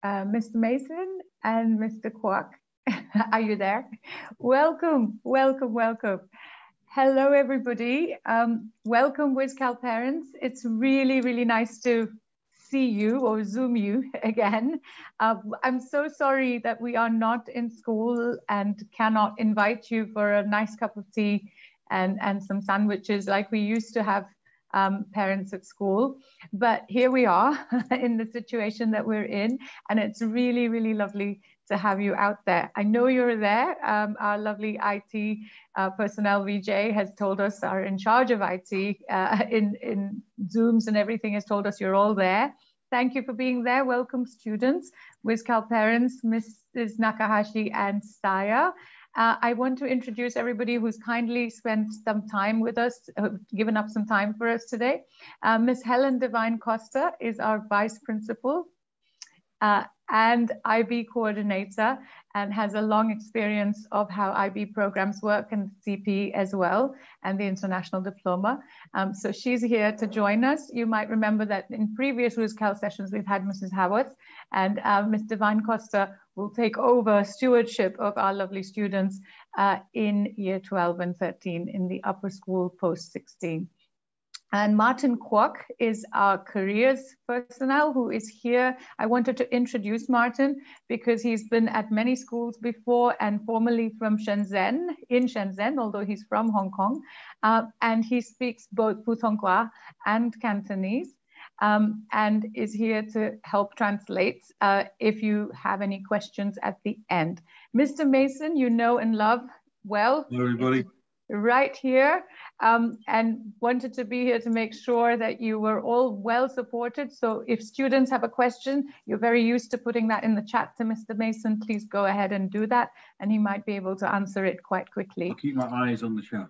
Mr. Mason and Mr. Kwok. Are you there? Welcome, welcome, welcome. Hello, everybody. Welcome, WISCAL Parents. It's really, really nice to see you or Zoom you again. I'm so sorry that we are not in school and cannot invite you for a nice cup of tea and some sandwiches like we used to have parents at school. But here we are in the situation that we're in, and it's really, really lovely to have you out there. I know you're there. Our lovely IT personnel, VJ, has told us, are in charge of IT in Zooms and everything, has told us you're all there. Thank you for being there. Welcome, students, WISCAL Parents, Mrs. Nakahashi and Saya. I want to introduce everybody who's kindly spent some time with us, given up some time for us today. Ms. Helen Divine Costa is our Vice Principal and IB Coordinator, and has a long experience of how IB programs work, and CP as well, and the International Diploma. So she's here to join us. You might remember that in previous WISCAL sessions, we've had Mrs. Howarth, and Ms. Divine Costa will take over stewardship of our lovely students in year 12 and 13 in the upper school Post16. And Martin Kwok is our careers personnel who is here. I wanted to introduce Martin because he's been at many schools before and formerly from Shenzhen, in Shenzhen, although he's from Hong Kong. And he speaks both Putonghua and Cantonese, and is here to help translate if you have any questions at the end. Mr. Mason, you know and love well. Hello, everybody. Right here, and wanted to be here to make sure that you were all well supported. So if students have a question, you're very used to putting that in the chat to Mr. Mason, please go ahead and do that, and he might be able to answer it quite quickly. I'll keep my eyes on the chat.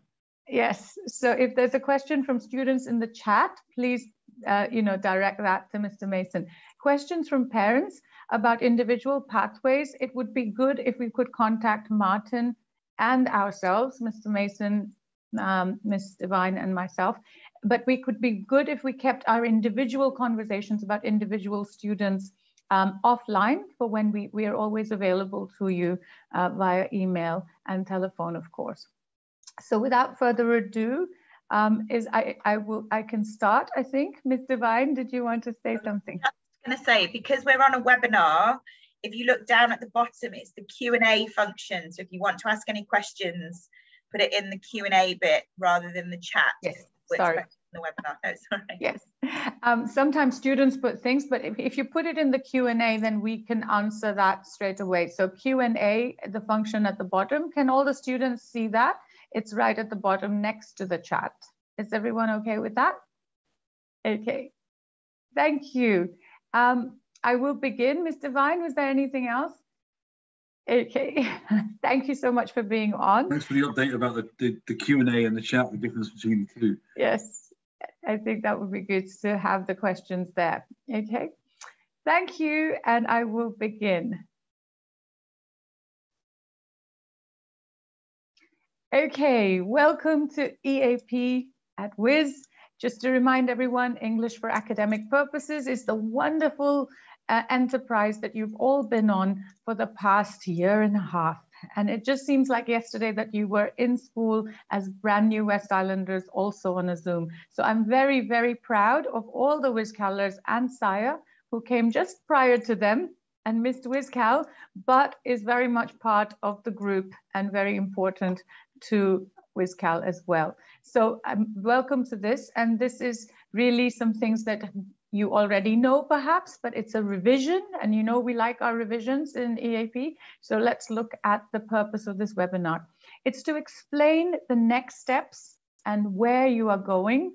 Yes, so if there's a question from students in the chat, please direct that to Mr. Mason. Questions from parents about individual pathways, it would be good if we could contact Martin and ourselves, Mr. Mason, Ms. Divine and myself, but we could be good if we kept our individual conversations about individual students offline for when we are always available to you via email and telephone, of course. So without further ado, I can start, I think. Ms. Divine, did you want to say something? I was going to say, because we're on a webinar, if you look down at the bottom, it's the Q&A function. So if you want to ask any questions, put it in the Q&A bit rather than the chat. Yes, sorry. The webinar. No, sorry. Yes. Sometimes students put things, but if you put it in the Q&A, then we can answer that straight away. So Q&A, the function at the bottom, can all the students see that? It's right at the bottom next to the chat. Is everyone okay with that? Okay. Thank you. I will begin. Ms. Divine, was there anything else? Okay, thank you so much for being on. Thanks for the update about the Q&A and the chat, the difference between the two. Yes, I think that would be good to have the questions there. Okay, thank you, and I will begin. Okay, welcome to EAP at WIS. Just to remind everyone, English for Academic Purposes is the wonderful enterprise that you've all been on for the past year and a half. And it just seems like yesterday that you were in school as brand new West Islanders also on a Zoom. So I'm very, very proud of all the WISCALers and Saya who came just prior to them and missed WISCAL, but is very much part of the group and very important to WISCAL as well. So welcome to this. And this is really some things that you already know perhaps, but it's a revision, and you know we like our revisions in EAP. So let's look at the purpose of this webinar. It's to explain the next steps and where you are going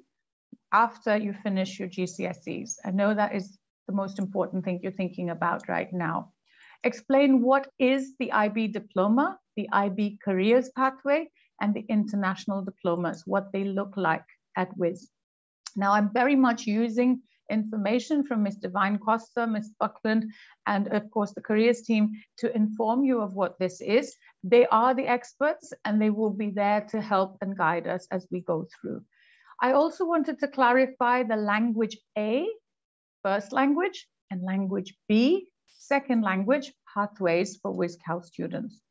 after you finish your GCSEs. I know that is the most important thing you're thinking about right now. Explain what is the IB Diploma, the IB Careers Pathway, and the International Diplomas, what they look like at WIS. Now, I'm very much using information from Ms. Divine Costa, Ms. Buckland, and of course the careers team to inform you of what this is. They are the experts and they will be there to help and guide us as we go through. I also wanted to clarify the language A, first language, and language B, second language pathways for WISCAL students.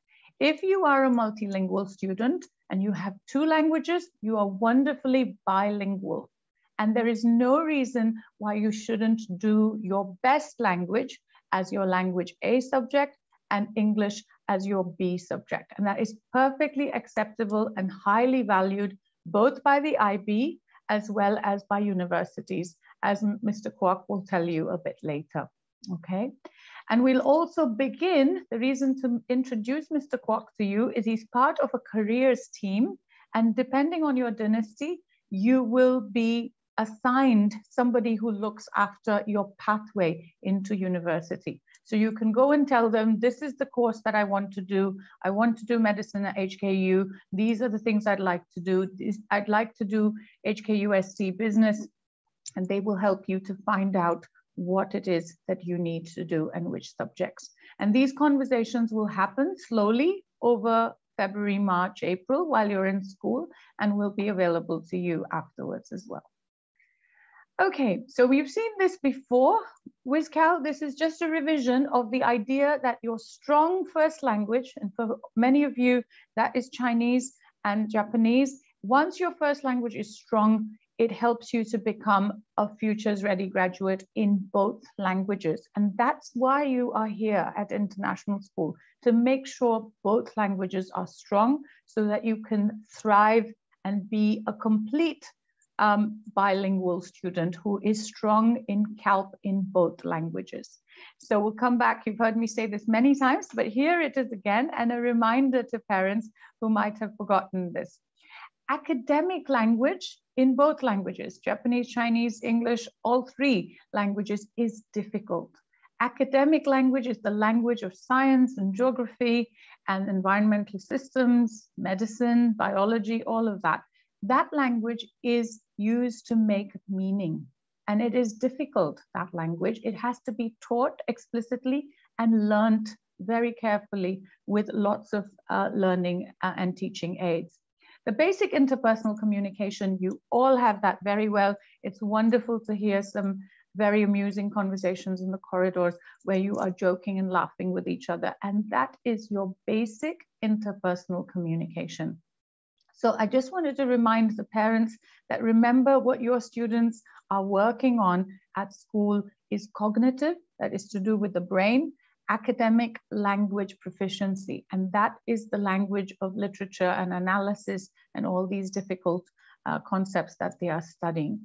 If you are a multilingual student and you have 2 languages, you are wonderfully bilingual. And there is no reason why you shouldn't do your best language as your language A subject and English as your B subject. And that is perfectly acceptable and highly valued both by the IB as well as by universities, as Mr. Kwok will tell you a bit later, okay? And we'll also begin, the reason to introduce Mr. Kwok to you is he's part of a careers team, and depending on your dynasty, you will be assigned somebody who looks after your pathway into university. So you can go and tell them, this is the course that I want to do. I want to do medicine at HKU. These are the things I'd like to do. I'd like to do HKUST business, and they will help you to find out what it is that you need to do and which subjects. And these conversations will happen slowly over February, March, April while you're in school, and will be available to you afterwards as well. Okay, so we've seen this before. WISCAL, this is just a revision of the idea that your strong first language, and for many of you, that is Chinese and Japanese. Once your first language is strong, it helps you to become a futures ready graduate in both languages. And that's why you are here at international school, to make sure both languages are strong so that you can thrive and be a complete bilingual student who is strong in CALP in both languages. So we'll come back. You've heard me say this many times, but here it is again, and a reminder to parents who might have forgotten this. Academic language in both languages, Japanese, Chinese, English, all 3 languages, is difficult. Academic language is the language of science and geography and environmental systems, medicine, biology, all of that. That language is used to make meaning, and it is difficult, that language. It has to be taught explicitly and learned very carefully with lots of learning and teaching aids. The basic interpersonal communication, you all have that very well. It's wonderful to hear some very amusing conversations in the corridors where you are joking and laughing with each other. And that is your basic interpersonal communication. So I just wanted to remind the parents that remember what your students are working on at school is cognitive, that is to do with the brain, academic language proficiency, and that is the language of literature and analysis and all these difficult concepts that they are studying.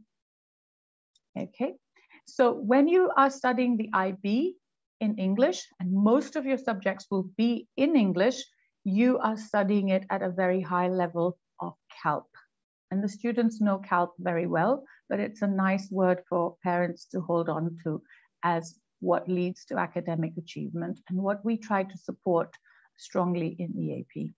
Okay, so when you are studying the IB in English, and most of your subjects will be in English, you are studying it at a very high level of CALP. And the students know CALP very well, but it's a nice word for parents to hold on to as what leads to academic achievement and what we try to support strongly in EAP.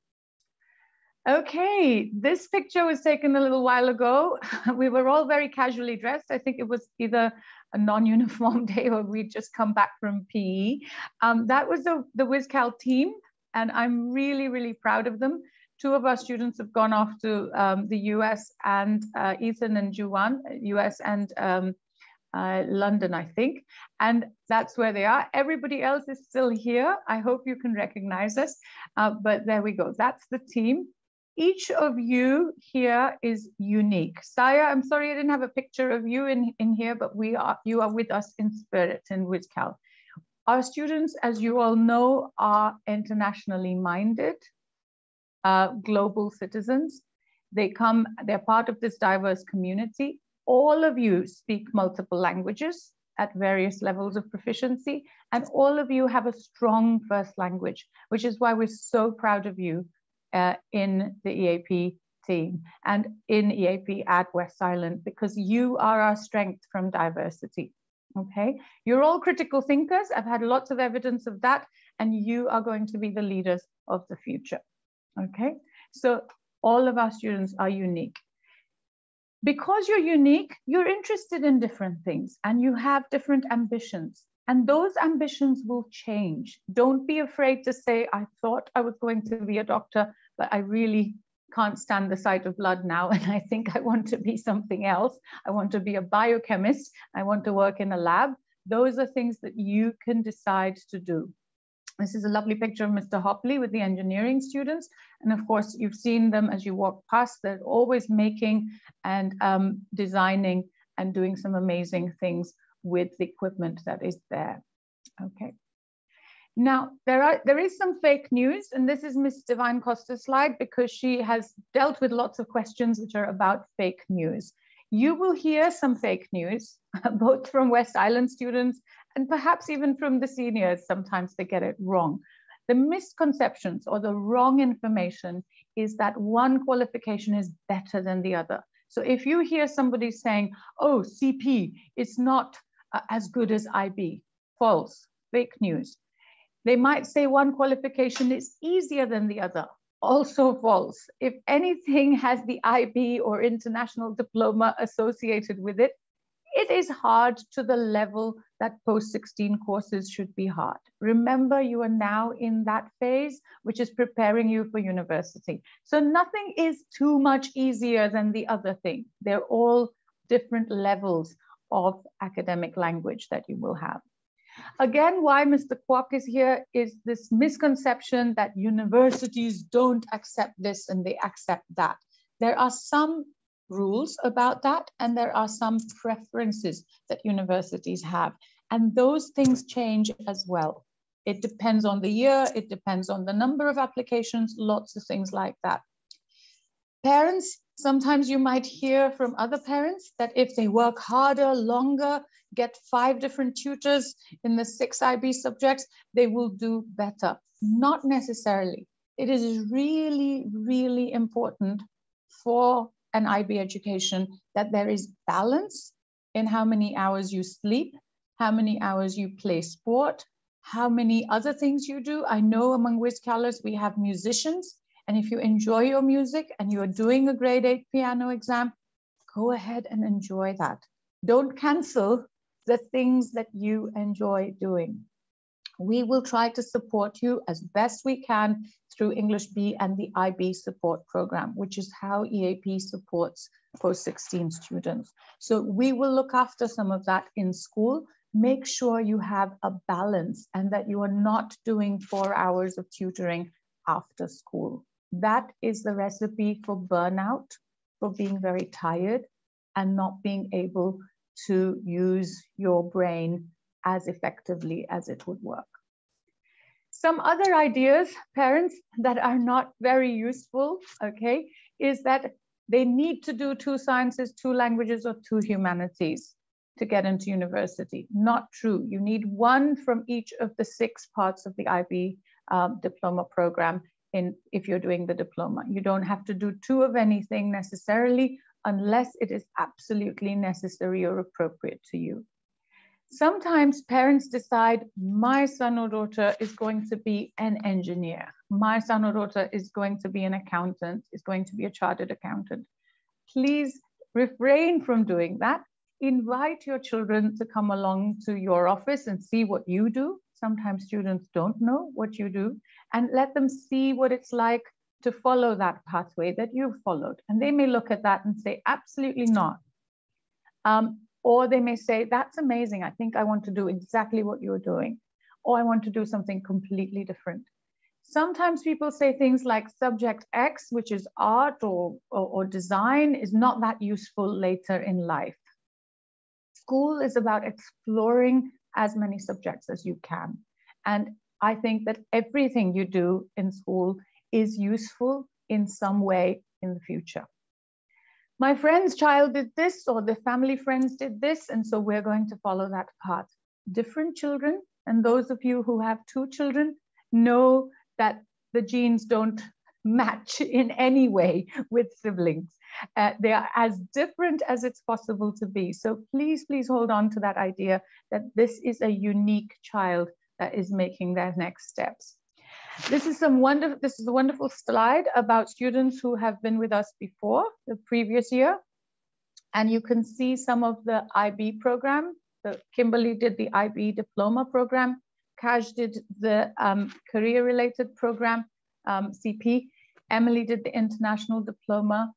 Okay, this picture was taken a little while ago. We were all very casually dressed. I think it was either a non-uniform day or we'd just come back from PE. That was the WISCAL team, and I'm really, really proud of them. 2 of our students have gone off to the US, and Ethan and Juwan, US and London, I think. And that's where they are. Everybody else is still here. I hope you can recognize us, but there we go. That's the team. Each of you here is unique. Saya, I'm sorry I didn't have a picture of you in here, but you are with us in spirit in WISCAL. Our students, as you all know, are internationally minded, global citizens. They're part of this diverse community. All of you speak multiple languages at various levels of proficiency, and all of you have a strong first language, which is why we're so proud of you in the EAP team and in EAP at West Island, because you are our strength from diversity. Okay, you're all critical thinkers. I've had lots of evidence of that, and you are going to be the leaders of the future. Okay, so all of our students are unique. Because you're unique, you're interested in different things and you have different ambitions, and those ambitions will change. Don't be afraid to say, I thought I was going to be a doctor, but I really can't stand the sight of blood now, and I think I want to be something else. I want to be a biochemist. I want to work in a lab. Those are things that you can decide to do. This is a lovely picture of Mr. Hopley with the engineering students. And of course, you've seen them as you walk past. They're always making and designing and doing some amazing things with the equipment that is there. Okay. Now, there is some fake news, and this is Miss Divine Costa's slide because she has dealt with lots of questions which are about fake news. You will hear some fake news, both from West Island students and perhaps even from the seniors. Sometimes they get it wrong. The misconceptions or the wrong information is that one qualification is better than the other. So if you hear somebody saying, oh, CP is not as good as IB, false, fake news. They might say one qualification is easier than the other, also false. If anything has the IB or international diploma associated with it, it is hard to the level that post-16 courses should be hard. Remember, you are now in that phase, which is preparing you for university. So nothing is too much easier than the other thing. They're all different levels of academic language that you will have. Again, why Mr. Kwok is here is this misconception that universities don't accept this and they accept that. There are some rules about that, and there are some preferences that universities have. And those things change as well. It depends on the year, it depends on the number of applications, lots of things like that. Parents, sometimes you might hear from other parents that if they work harder, longer, get 5 different tutors in the 6 IB subjects, they will do better. Not necessarily. It is really, really important for an IB education that there is balance in how many hours you sleep, how many hours you play sport, how many other things you do. I know among WISCALers we have musicians, and if you enjoy your music and you're doing a grade 8 piano exam, go ahead and enjoy that. Don't cancel the things that you enjoy doing. We will try to support you as best we can through English B and the IB support program, which is how EAP supports post-16 students. So we will look after some of that in school. Make sure you have a balance and that you are not doing 4 hours of tutoring after school. That is the recipe for burnout, for being very tired and not being able to use your brain as effectively as it would work. Some other ideas, parents, that are not very useful, okay, is that they need to do 2 sciences, 2 languages, or 2 humanities to get into university. Not true. You need 1 from each of the 6 parts of the IB diploma program if you're doing the diploma. You don't have to do 2 of anything necessarily unless it is absolutely necessary or appropriate to you. Sometimes parents decide, my son or daughter is going to be an engineer. My son or daughter is going to be an accountant, is going to be a chartered accountant. Please refrain from doing that. Invite your children to come along to your office and see what you do. Sometimes students don't know what you do, and let them see what it's like to follow that pathway that you've followed. And they may look at that and say, absolutely not. Or they may say, that's amazing. I think I want to do exactly what you're doing. Or I want to do something completely different. Sometimes people say things like subject X, which is art or design, is not that useful later in life. School is about exploring as many subjects as you can. And I think that everything you do in school is useful in some way in the future. My friend's child did this, or the family friends did this, and so we're going to follow that path. Different children, and those of you who have 2 children know that the genes don't match in any way with siblings. They are as different as it's possible to be. So please, please hold on to that idea that this is a unique child that is making their next steps. This is a wonderful slide about students who have been with us before, the previous year. And you can see some of the IB program. Kimberly did the IB Diploma program. Kaj did the career-related program, CP. Emily did the International Diploma.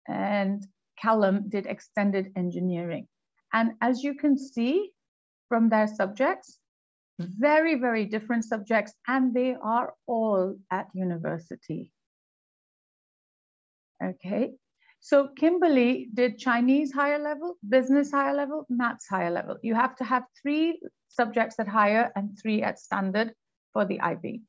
And Callum did extended engineering. And as you can see, from their subjects, very, very different subjects, and they are all at university. Okay, so Kimberly did Chinese higher level, business higher level, maths higher level. You have to have 3 subjects at higher and 3 at standard for the IB.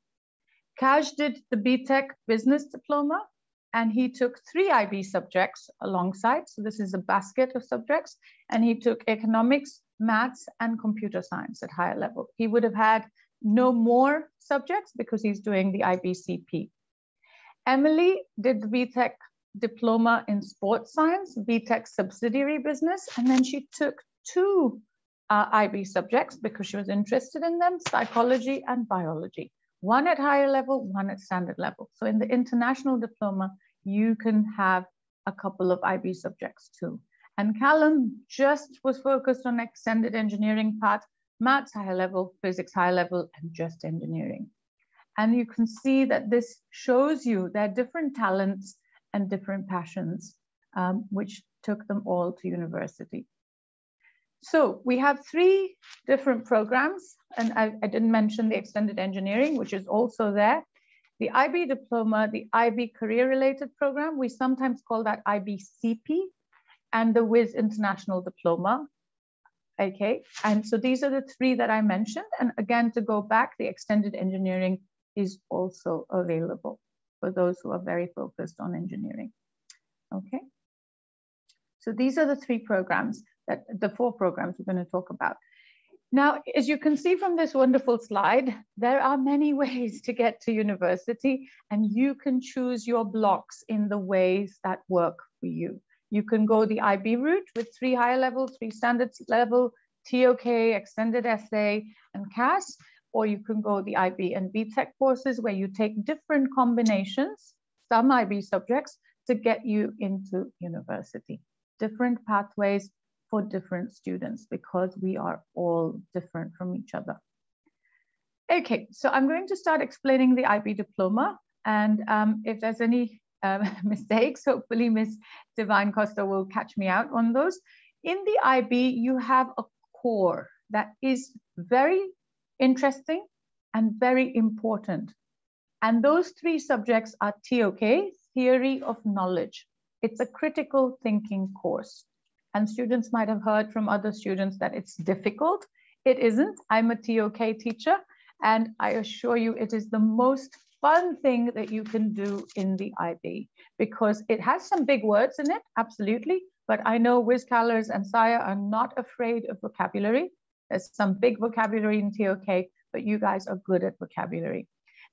Kaj did the BTech business diploma, and he took 3 IB subjects alongside. So this is a basket of subjects, and he took economics, maths, and computer science at higher level. He would have had no more subjects because he's doing the IBCP. Emily did the BTech diploma in sports science, BTech subsidiary business, and then she took 2 IB subjects because she was interested in them, psychology and biology. 1 at higher level, 1 at standard level. So in the international diploma, you can have a couple of IB subjects too. And Callum just was focused on extended engineering part, maths higher level, physics higher level, and just engineering. And you can see that this shows you their different talents and different passions, which took them all to university. So we have 3 different programs, and I didn't mention the extended engineering, which is also there. The IB Diploma, the IB career-related program, we sometimes call that IBCP, and the WIS International Diploma. Okay, and so these are the 3 that I mentioned. And again, to go back, the extended engineering is also available for those who are very focused on engineering. Okay, so these are the 3 programs, that the 4 programs we're going to talk about. Now, as you can see from this wonderful slide, there are many ways to get to university, and you can choose your blocks in the ways that work for you. You can go the IB route with 3 higher level, 3 standard level, TOK, extended essay, and CAS, or you can go the IB and BTech courses where you take different combinations, some IB subjects, to get you into university. Different pathways for different students because we are all different from each other. Okay, so I'm going to start explaining the IB Diploma, and if there's any mistakes, hopefully Miss Divine Costa will catch me out on those. In the IB, you have a core that is very interesting and very important. And those 3 subjects are TOK, Theory of Knowledge. It's a critical thinking course. And students might have heard from other students that it's difficult. It isn't. I'm a TOK teacher, and I assure you it is the most fun thing that you can do in the IB because it has some big words in it, absolutely. But I know WISCALers and SIA are not afraid of vocabulary. There's some big vocabulary in TOK, but you guys are good at vocabulary.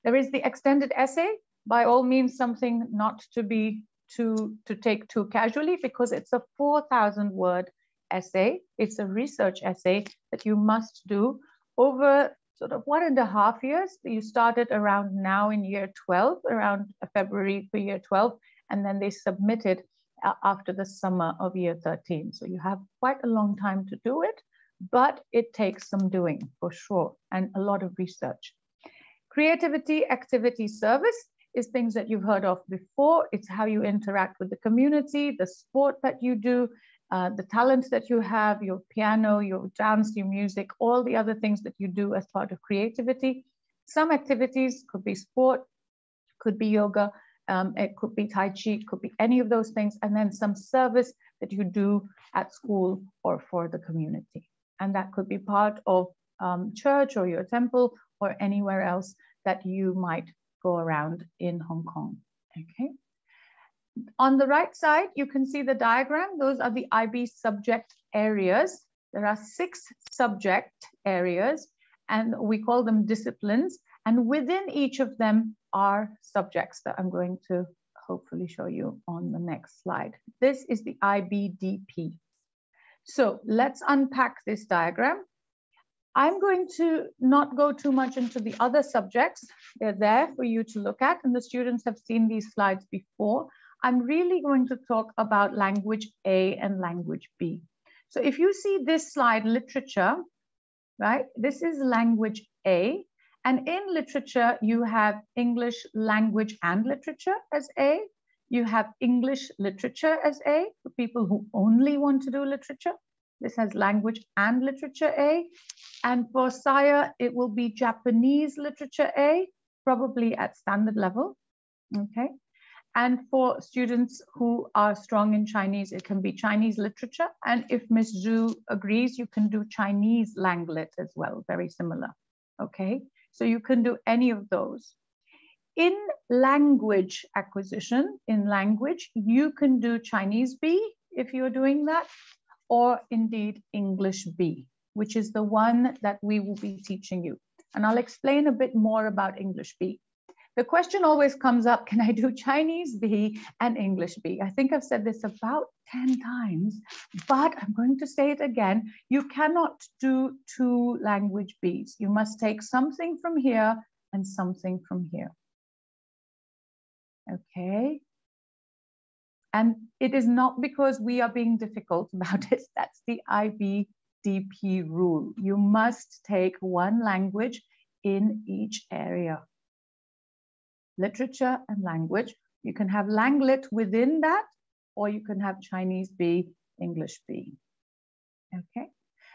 There is the extended essay, by all means, something not to be to take too casually because it's a 4,000 word essay. It's a research essay that you must do over sort of 1.5 years. You started around now in year 12, around February for year 12, and then they submitted after the summer of year 13. So you have quite a long time to do it, but it takes some doing for sure and a lot of research. Creativity, activity, service is things that you've heard of before. It's how you interact with the community, the sport that you do, the talents that you have, your piano, your dance, your music, all the other things that you do as part of creativity. Some activities could be sport, could be yoga, it could be Tai Chi, could be any of those things. And then some service that you do at school or for the community. And that could be part of church or your temple or anywhere else that you might go around in Hong Kong. Okay. On the right side, you can see the diagram. Those are the IB subject areas. There are 6 subject areas, and we call them disciplines. And within each of them are subjects that I'm going to hopefully show you on the next slide. This is the IBDP. So let's unpack this diagram. I'm going to not go too much into the other subjects. They're there for you to look at, and the students have seen these slides before. I'm really going to talk about language A and language B. So if you see this slide, literature, right? This is language A. And in literature, you have English language and literature as A. You have English literature as A for people who only want to do literature. This has language and literature A. And for SIRE, it will be Japanese literature A, probably at standard level. Okay. And for students who are strong in Chinese, it can be Chinese literature. And if Ms. Zhu agrees, you can do Chinese Langlet as well, very similar. Okay, so you can do any of those. In language acquisition, in language, you can do Chinese B if you're doing that, or indeed English B, which is the one that we will be teaching you. And I'll explain a bit more about English B. The question always comes up, can I do Chinese B and English B? I think I've said this about 10 times, but I'm going to say it again. You cannot do 2 language Bs. You must take something from here and something from here. Okay. And it is not because we are being difficult about it. That's the IB DP rule. You must take 1 language in each area. Literature and language. You can have Langlet within that, or you can have Chinese B, English B. Okay.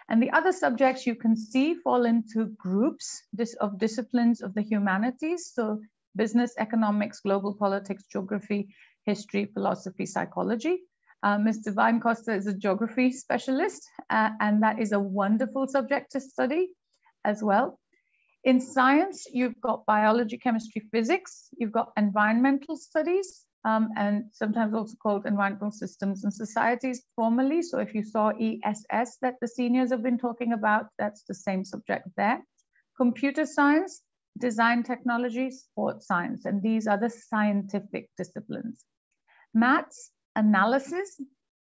And the other subjects you can see fall into groups of disciplines of the humanities. So business, economics, global politics, geography, history, philosophy, psychology. Mr. Vine Costa is a geography specialist, and that is a wonderful subject to study as well. In science, you've got biology, chemistry, physics. You've got environmental studies, and sometimes also called environmental systems and societies formally. So if you saw ESS that the seniors have been talking about, that's the same subject there. Computer science, design technology, sports science, and these are the scientific disciplines. Maths analysis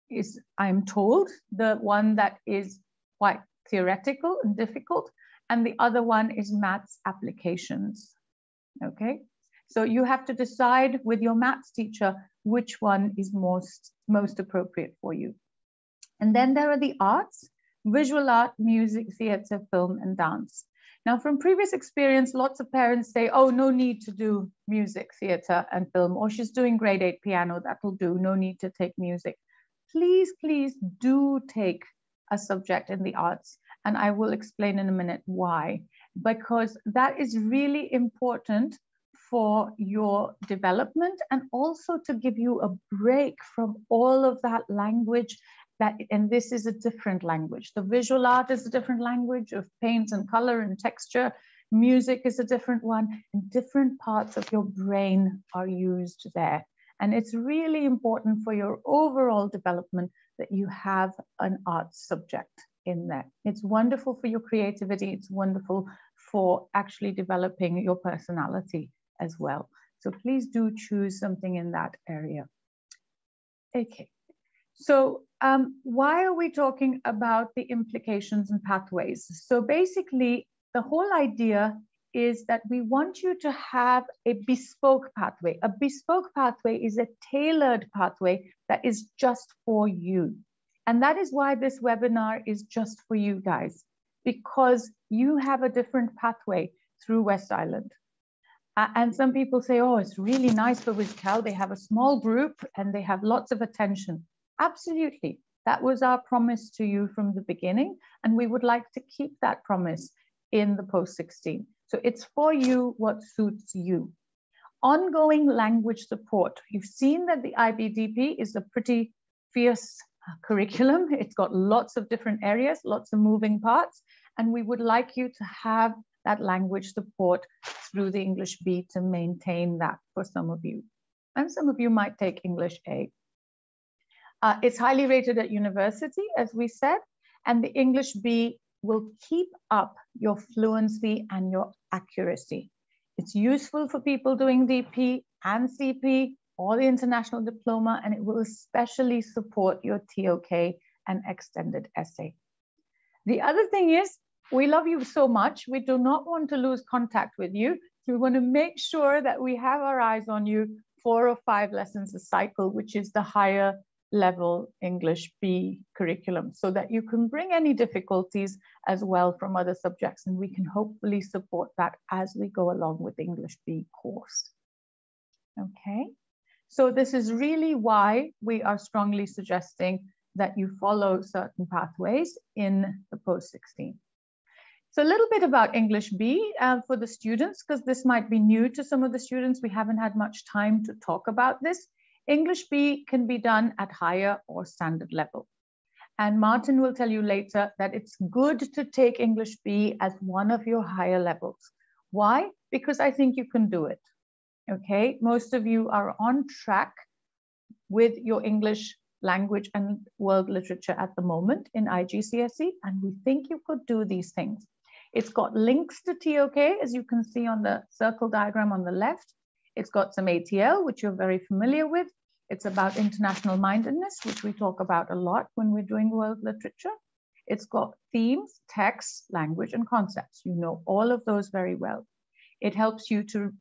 is, I'm told, the one that is quite theoretical and difficult. And the other one is maths applications. Okay, so you have to decide with your maths teacher which one is most appropriate for you. And then there are the arts, visual art, music, theater, film, and dance. Now, from previous experience, lots of parents say, oh, no need to do music, theater, and film, or she's doing grade 8 piano, that'll do, no need to take music. Please, please do take a subject in the arts. And I will explain in a minute why, because that is really important for your development and also to give you a break from all of that language and this is a different language. The visual art is a different language of paint and color and texture. Music is a different one, and different parts of your brain are used there. And it's really important for your overall development that you have an arts subject in there. It's wonderful for your creativity. It's wonderful for actually developing your personality as well. So please do choose something in that area. Okay, so why are we talking about the implications and pathways? So basically, the whole idea is that we want you to have a bespoke pathway. A bespoke pathway is a tailored pathway that is just for you. And that is why this webinar is just for you guys, because you have a different pathway through West Island. And some people say, oh, it's really nice for WISCAL. They have a small group and they have lots of attention. Absolutely. That was our promise to you from the beginning. And we would like to keep that promise in the Post16. So it's for you what suits you. Ongoing language support. You've seen that the IBDP is a pretty fierce curriculum. It's got lots of different areas, lots of moving parts, and we would like you to have that language support through the English B to maintain that for some of you. And some of you might take English A. It's highly rated at university, as we said, and the English B will keep up your fluency and your accuracy. It's useful for people doing DP and CP or the international diploma, and it will especially support your TOK and extended essay. The other thing is, we love you so much. We do not want to lose contact with you. So we want to make sure that we have our eyes on you 4 or 5 lessons a cycle, which is the higher level English B curriculum, so that you can bring any difficulties as well from other subjects, and we can hopefully support that as we go along with the English B course. Okay, so this is really why we are strongly suggesting that you follow certain pathways in the Post16. So a little bit about English B for the students, because this might be new to some of the students. We haven't had much time to talk about this. English B can be done at higher or standard level. And Martin will tell you later that it's good to take English B as one of your higher levels. Why? Because I think you can do it. Okay, most of you are on track with your English language and world literature at the moment in IGCSE, and we think you could do these things. It's got links to TOK, as you can see on the circle diagram on the left. It's got some ATL, which you're very familiar with. It's about international mindedness, which we talk about a lot when we're doing world literature. It's got themes, texts, language, and concepts. You know all of those very well. It helps you to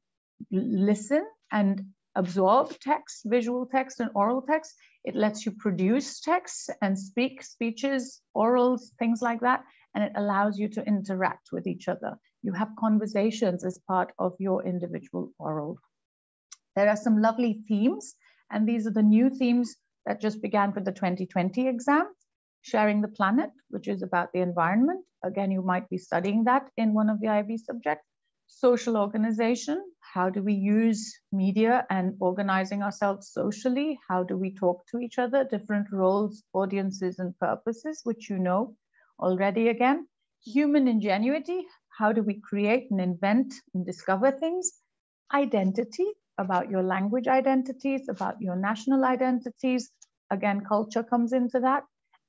listen and absorb text, visual text, and oral text. It lets you produce texts and speak speeches, orals, things like that. And it allows you to interact with each other. You have conversations as part of your individual oral. There are some lovely themes, and these are the new themes that just began for the 2020 exam. Sharing the planet, which is about the environment. Again, you might be studying that in one of the IB subjects. Social organization, how do we use media and organizing ourselves socially? How do we talk to each other? Different roles, audiences, and purposes, which you know already again. Human ingenuity, how do we create and invent and discover things? Identity, about your language identities, about your national identities. Again, culture comes into that.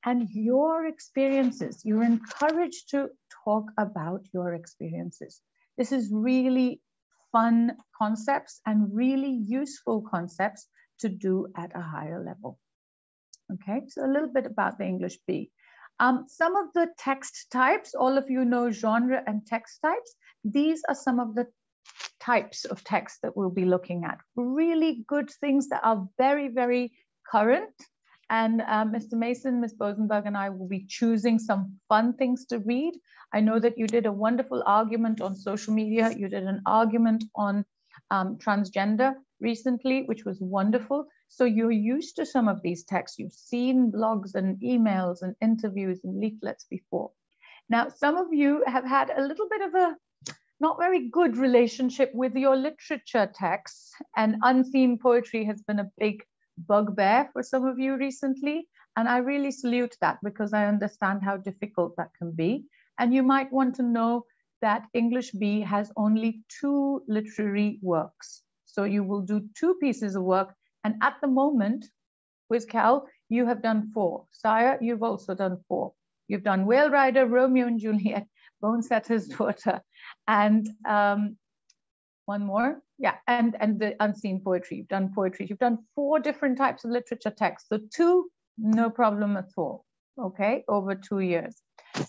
And your experiences, you're encouraged to talk about your experiences. This is really fun concepts and really useful concepts to do at a higher level. Okay, so a little bit about the English B. Some of the text types, all of you know genre and text types. These are some of the types of text that we'll be looking at. Really good things that are very, very current. And Mr. Mason, Ms. Bosenberg, and I will be choosing some fun things to read. I know that you did a wonderful argument on social media. You did an argument on transgender recently, which was wonderful. So you're used to some of these texts. You've seen blogs and emails and interviews and leaflets before. Now, some of you have had a little bit of a not very good relationship with your literature texts, and unseen poetry has been a big bugbear for some of you recently. And I really salute that, because I understand how difficult that can be. And you might want to know that English B has only 2 literary works. So you will do 2 pieces of work. And at the moment, WISCAL, you have done 4. Sire, you've also done 4. You've done Whale Rider, Romeo and Juliet, Bonesetter's Daughter, and one more. Yeah, and the unseen poetry. You've done poetry. You've done 4 different types of literature text. So 2, no problem at all. Okay, over 2 years.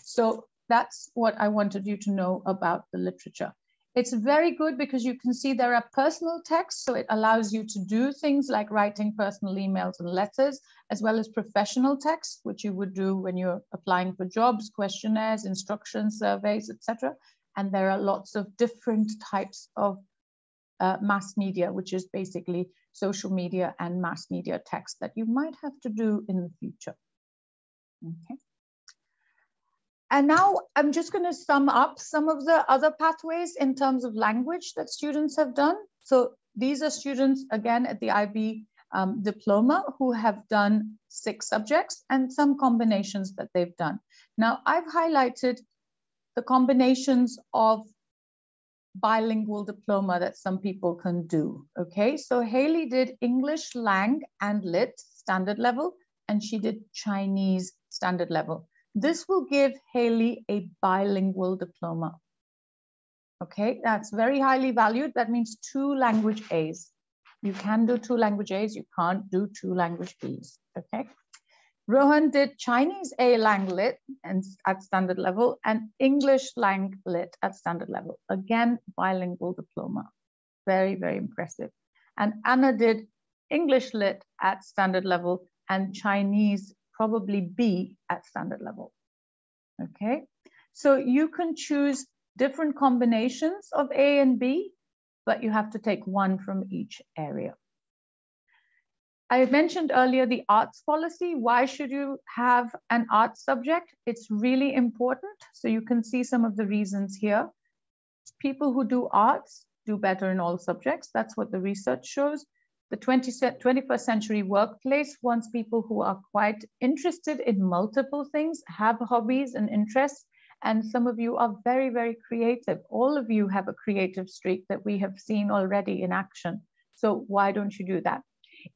So that's what I wanted you to know about the literature. It's very good because you can see there are personal texts. So it allows you to do things like writing personal emails and letters, as well as professional texts, which you would do when you're applying for jobs, questionnaires, instructions, surveys, etc. And there are lots of different types of mass media, which is basically social media and mass media text that you might have to do in the future. Okay. And now I'm just going to sum up some of the other pathways in terms of language that students have done. So these are students, again, at the IB Diploma who have done 6 subjects and some combinations that they've done. Now, I've highlighted the combinations of bilingual diploma that some people can do. Okay, so Haley did English, Lang, and Lit standard level, and she did Chinese standard level. This will give Haley a bilingual diploma. Okay, that's very highly valued. That means 2 language A's. You can do 2 language A's, you can't do 2 language B's. Okay. Rohan did Chinese A Lang Lit and at standard level, and English Lang Lit at standard level. Again, bilingual diploma. Very, very impressive. And Anna did English Lit at standard level and Chinese probably B at standard level. Okay, so you can choose different combinations of A and B, but you have to take 1 from each area. I mentioned earlier the arts policy. Why should you have an arts subject? It's really important. So you can see some of the reasons here. People who do arts do better in all subjects. That's what the research shows. The 21st century workplace wants people who are quite interested in multiple things, have hobbies and interests. And some of you are very, very creative. All of you have a creative streak that we have seen already in action. So why don't you do that?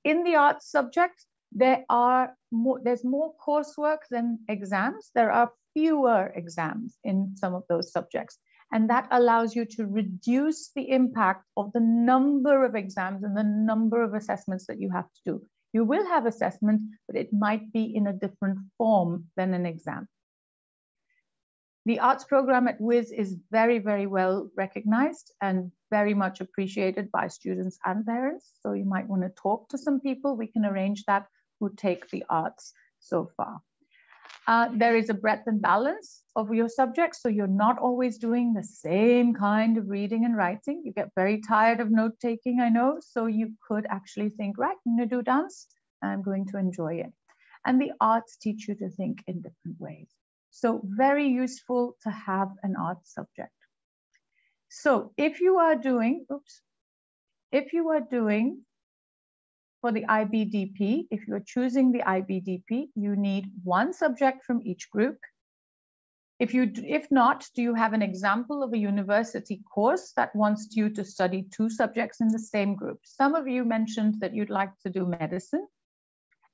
In the arts subject, there's more coursework than exams. There are fewer exams in some of those subjects. And that allows you to reduce the impact of the number of exams and the number of assessments that you have to do. You will have assessment, but it might be in a different form than an exam. The arts program at WIS is very, very well recognized and very much appreciated by students and parents. So you might want to talk to some people. We can arrange that who take the arts so far. There is a breadth and balance of your subjects. So you're not always doing the same kind of reading and writing. You get very tired of note taking, I know. So you could actually think, right, I'm going to do dance. I'm going to enjoy it. And the arts teach you to think in different ways. So very useful to have an arts subject. So if you are doing, for the IBDP, if you're choosing the IBDP, you need one subject from each group. If not, do you have an example of a university course that wants you to study 2 subjects in the same group? Some of you mentioned that you'd like to do medicine,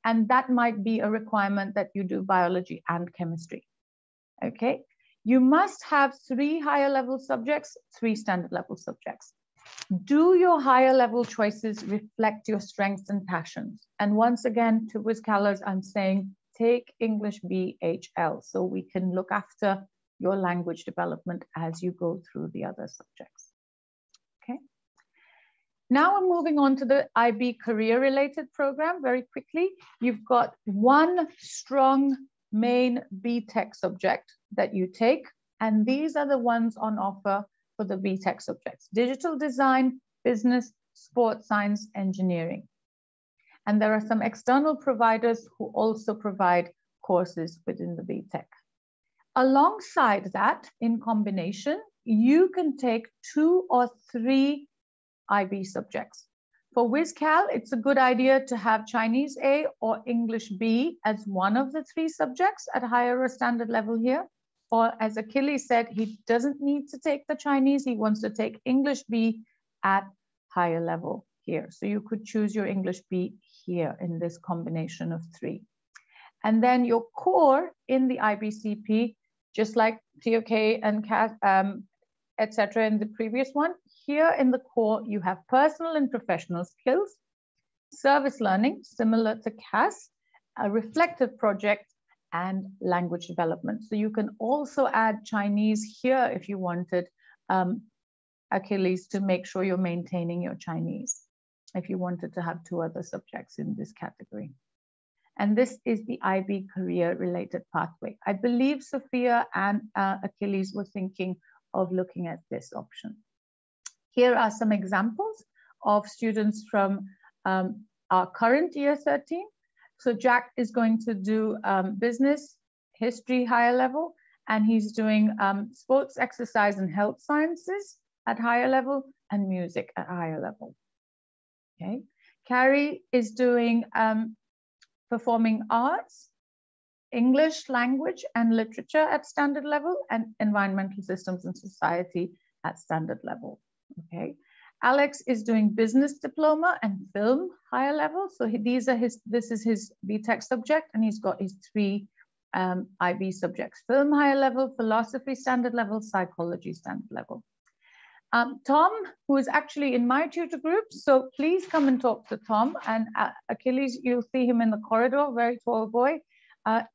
and that might be a requirement that you do biology and chemistry. Okay, you must have 3 higher level subjects, 3 standard level subjects. Do your higher level choices reflect your strengths and passions? And once again, to WISCALers, I'm saying take English BHL so we can look after your language development as you go through the other subjects. Okay. Now I'm moving on to the IB career related program very quickly. You've got one strong main BTech subject that you take, and these are the ones on offer for the BTech subjects: digital design, business, sports science, engineering. And there are some external providers who also provide courses within the BTech. Alongside that, in combination, you can take 2 or 3 IB subjects. For WISCAL, it's a good idea to have Chinese A or English B as one of the 3 subjects at higher or standard level here. Or as Achilles said, he doesn't need to take the Chinese, he wants to take English B at higher level here. So you could choose your English B here in this combination of 3. And then your core in the IBCP, just like TOK and etc. in the previous one, here in the core, you have personal and professional skills, service learning, similar to CAS, a reflective project, and language development. So you can also add Chinese here if you wanted, Achilles, to make sure you're maintaining your Chinese, if you wanted to have 2 other subjects in this category. And this is the IB career related pathway. I believe Sophia and Achilles were thinking of looking at this option. Here are some examples of students from our current year 13. So Jack is going to do business, history, higher level, and he's doing sports, exercise, and health sciences at higher level, and music at higher level. Okay. Carrie is doing performing arts, English language and literature at standard level, and environmental systems and society at standard level. Okay. Alex is doing business diploma and film higher level. So this is his BTech subject, and he's got his 3 IB subjects: film higher level, philosophy standard level, psychology standard level. Tom, who is actually in my tutor group, so please come and talk to Tom. And Achilles, you'll see him in the corridor, very tall boy,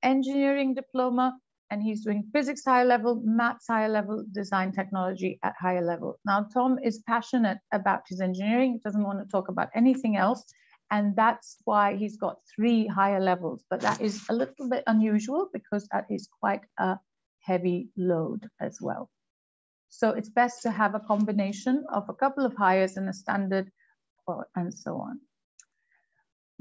engineering diploma, and he's doing physics higher level, maths higher level, design technology at higher level. Now, Tom is passionate about his engineering, doesn't want to talk about anything else, and that's why he's got 3 higher levels, but that is a little bit unusual because that is quite a heavy load as well. So it's best to have a combination of a couple of highers and a standard, and so on.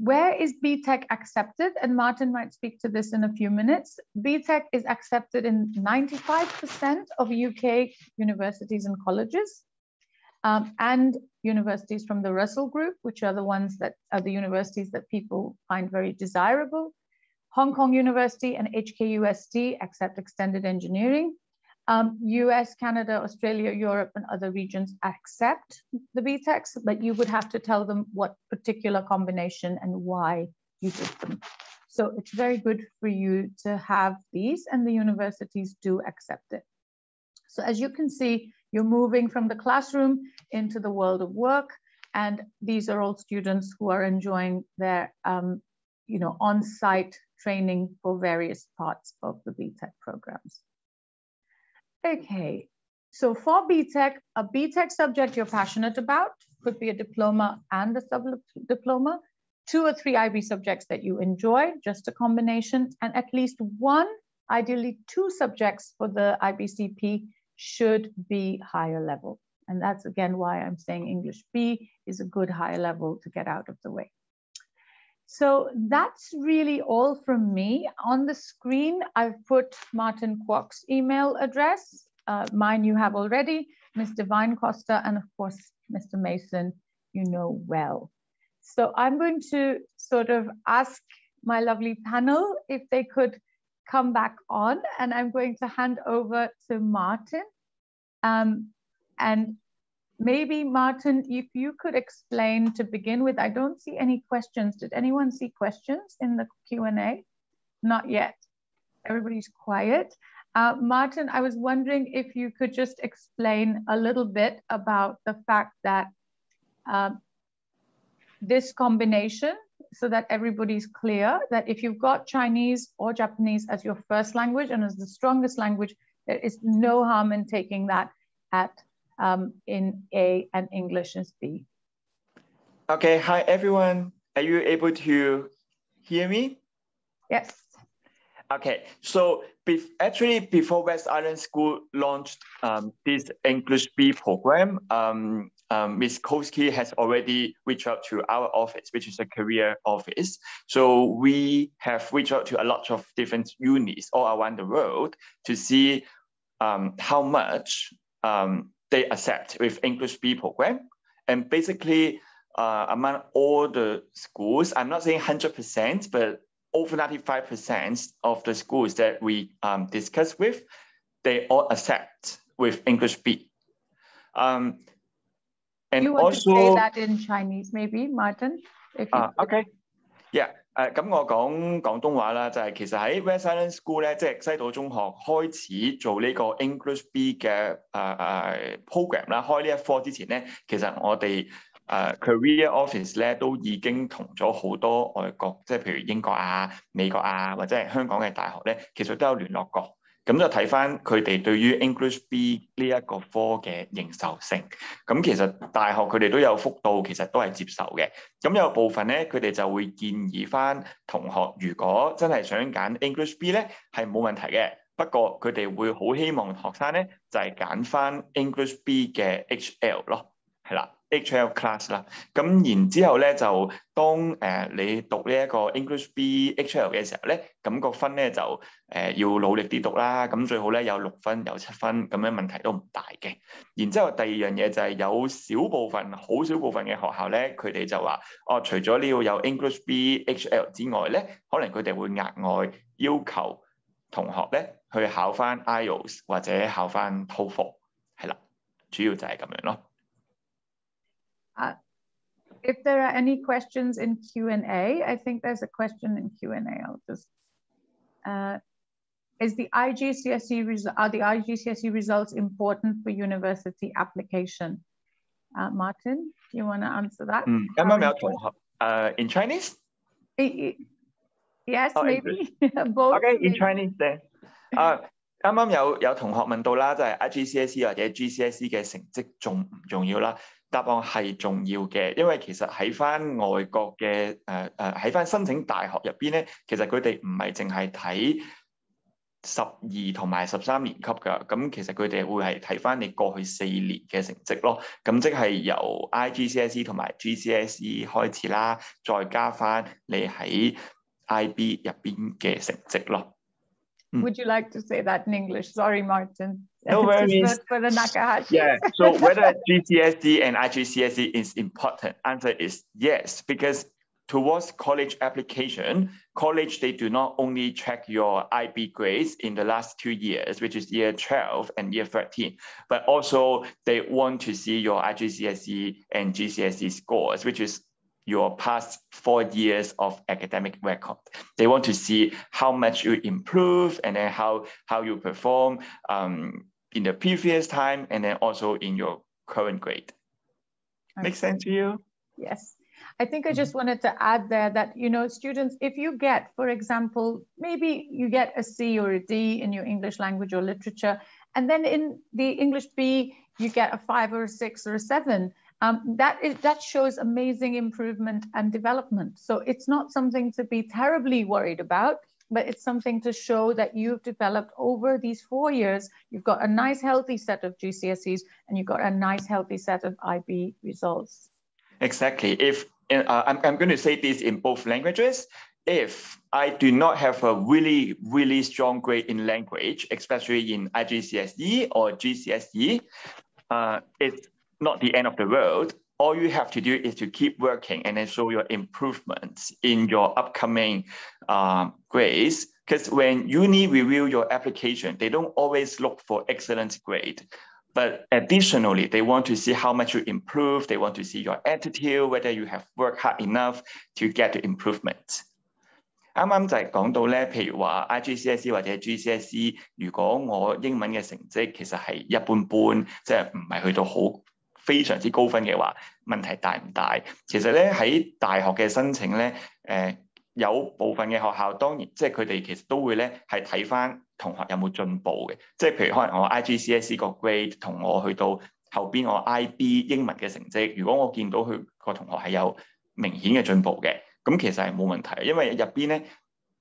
Where is BTEC accepted? And Martin might speak to this in a few minutes. BTEC is accepted in 95% of UK universities and colleges, and universities from the Russell Group, which are the ones that are the universities that people find very desirable. Hong Kong University and HKUST accept extended engineering. US, Canada, Australia, Europe, and other regions accept the BTECs, but you would have to tell them what particular combination and why you did them. So it's very good for you to have these, and the universities do accept it. So as you can see, you're moving from the classroom into the world of work, and these are all students who are enjoying their on-site training for various parts of the BTEC programs. Okay, so for BTEC, a BTEC subject you're passionate about could be a diploma and a sub-diploma, 2 or 3 IB subjects that you enjoy, just a combination, and at least 1, ideally 2 subjects for the IBCP should be higher level. And that's again why I'm saying English B is a good higher level to get out of the way. So that's really all from me. On the screen, I've put Martin Kwok's email address. Mine you have already, Ms. Divine Costa, and of course, Mr. Mason, you know well. So I'm going to sort of ask my lovely panel if they could come back on, and I'm going to hand over to Martin. And maybe Martin, if you could explain to begin with, I don't see any questions. Did anyone see questions in the Q&A? Not yet. Everybody's quiet. Martin, I was wondering if you could just explain a little bit about the fact that this combination, so that everybody's clear that if you've got Chinese or Japanese as your first language and as the strongest language, there is no harm in taking that at in A and English as B. Okay, hi everyone. Are you able to hear me? Yes. Okay, so actually before West Island School launched this English B program, Ms. Koski has already reached out to our office, which is a career office. So we have reached out to a lot of different unis all around the world to see how much they accept with English B program. And basically among all the schools, I'm not saying 100%, but over 95% of the schools that we discuss with, they all accept with English B. And you want also, to say that in Chinese, maybe, Martin? If you okay, yeah. 咁我講廣東話啦，就係其實喺 West Island School 咧，即係西島中學開始做呢個 English B 嘅program 啦，開呢一科之前咧，其實我哋Career Office 咧都已經同咗好多外國，即係譬如英國啊、美國啊，或者係香港嘅大學咧，其實都有聯絡過。咁就睇翻佢哋對於 English B 呢一個科嘅認受性。咁其實大學佢哋都有覆到，其實都係接受嘅。咁有部分咧，佢哋就會建議翻同學，如果真係想揀 English B 咧，係冇問題嘅。不過佢哋會好希望學生咧就係揀翻 English B 嘅 HL 咯，係啦。HL class 啦，咁然之後咧就當你讀呢一個 English B HL 嘅時候咧，咁個分咧就要努力啲讀啦，咁最好咧有6分有7分，咁樣問題都唔大嘅。然之後第二樣嘢就係有少部分好少部分嘅學校咧，佢哋就話除咗你要有 English B HL 之外咧，可能佢哋會額外要求同學咧去考翻 IELTS 或者考翻 TOEFL， 係啦，主要就係咁樣咯。If there are any questions in Q&A, I think there's a question in Q&A. I'll just, are the IGCSE results important for university application? Martin, do you want to answer that? In Chinese? Yes, maybe. Both. Okay, in Chinese then. 啱啱有同學問到啦，就係 IGCSE 或者 GCSE 嘅成績重唔重要啦？答案係重要嘅，因為其實喺翻外國嘅喺翻申請大學入邊咧，其實佢哋唔係淨係睇12同埋13年級㗎，咁其實佢哋會係睇返你過去4年嘅成績咯，咁即係由 IGCSE 同埋 GCSE 開始啦，再加返你喺 IB 入邊嘅成績咯。Would you like to say that in English? Sorry, Martin. No worries. For the Nakahashi. Yeah, so whether GCSE and IGCSE is important, answer is yes, because towards college application, college, they do not only check your IB grades in the last 2 years, which is year 12 and year 13, but also they want to see your IGCSE and GCSE scores, which is your past 4 years of academic record. They want to see how much you improve and then how you perform in the previous time and then also in your current grade. Okay. Make sense to you? Yes. I think I just wanted to add there that, you know, students, if you get, for example, maybe you get a C or a D in your English language or literature, and then in the English B, you get a 5 or a 6 or a 7, that shows amazing improvement and development. So it's not something to be terribly worried about, but it's something to show that you've developed over these 4 years. You've got a nice, healthy set of GCSEs, and you've got a nice, healthy set of IB results. Exactly. If I'm going to say this in both languages. If I do not have a really, really strong grade in language, especially in IGCSE or GCSE, it's not the end of the world. All you have to do is to keep working and then show your improvements in your upcoming grades. Because when uni review your application, they don't always look for excellent grade. But additionally, they want to see how much you improve. They want to see your attitude, whether you have worked hard enough to get the improvement. 啱啱就係講到咧，譬如話 IGCSE 或者 GCSE， 如果我英文嘅成績其實係一般般，即係唔係去到好非常之高分嘅話，問題大唔大？其實咧喺大學嘅申請咧，有部分嘅學校當然即係佢哋其實都會咧係睇返同學有冇進步嘅，即係譬如可能我 IGCSE 個 grade 同我去到後邊我 IB 英文嘅成績，如果我見到佢個同學係有明顯嘅進步嘅。咁其實係冇問題，因為入邊咧，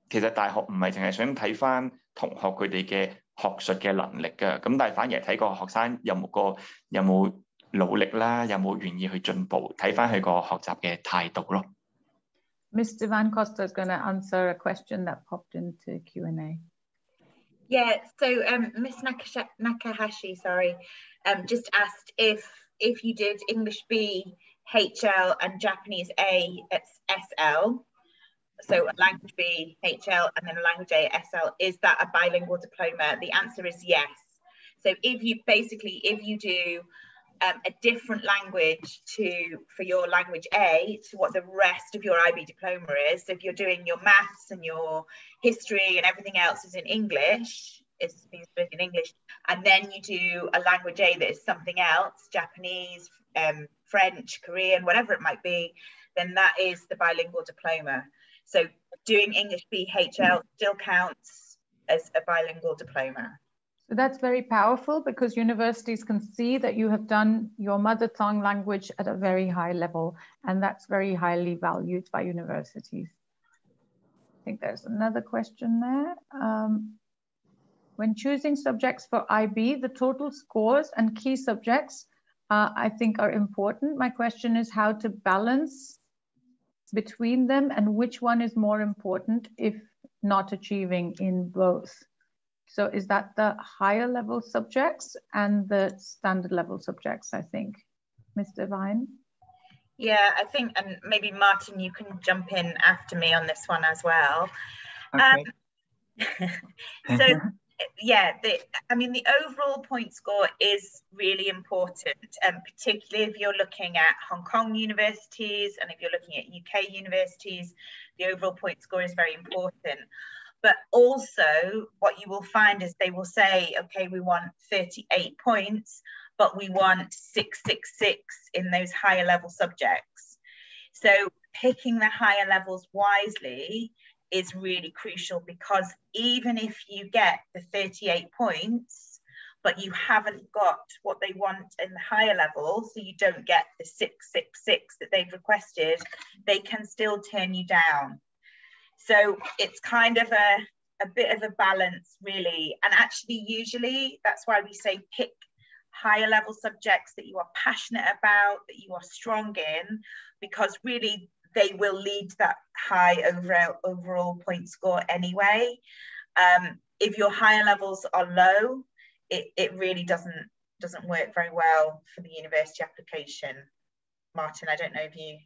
其實大學唔係淨係想睇翻同學佢哋嘅學術嘅能力嘅，咁但係反而係睇個學生有冇努力啦，有冇願意去進步，睇翻佢個學習嘅態度咯。Mr. Van Costa is going to answer a question that popped into Q&A. Yeah, so Miss Nakahashi, just asked if you did English B, HL and Japanese A at SL, so a language B, HL, and then a language A at SL, is that a bilingual diploma? The answer is yes. So if you do a different language for your language A to what the rest of your IB diploma is, so if you're doing your maths and your history and everything else is in English, it's being split in English, and then you do a language A that is something else, Japanese, French, Korean, whatever it might be, then that is the bilingual diploma. So doing English BHL still counts as a bilingual diploma. So that's very powerful because universities can see that you have done your mother tongue language at a very high level, and that's very highly valued by universities. I think there's another question there. When choosing subjects for IB, the total scores and key subjects I think are important. My question is how to balance between them and which one is more important if not achieving in both. So is that the higher level subjects and the standard level subjects, I think. Mr. Vine? Yeah, I think, and maybe Martin, you can jump in after me on this one as well. Okay. So yeah, the overall point score is really important, particularly if you're looking at Hong Kong universities and if you're looking at UK universities, the overall point score is very important. But also what you will find is they will say, okay, we want 38 points, but we want 666 in those higher level subjects. So picking the higher levels wisely is really crucial, because even if you get the 38 points, but you haven't got what they want in the higher level, so you don't get the 666 that they've requested, they can still turn you down. So it's kind of a bit of a balance, really. And actually, usually that's why we say pick higher level subjects that you are passionate about, that you are strong in, because really they will lead to that high overall point score anyway. If your higher levels are low, it really doesn't work very well for the university application. Martin, I don't know if you...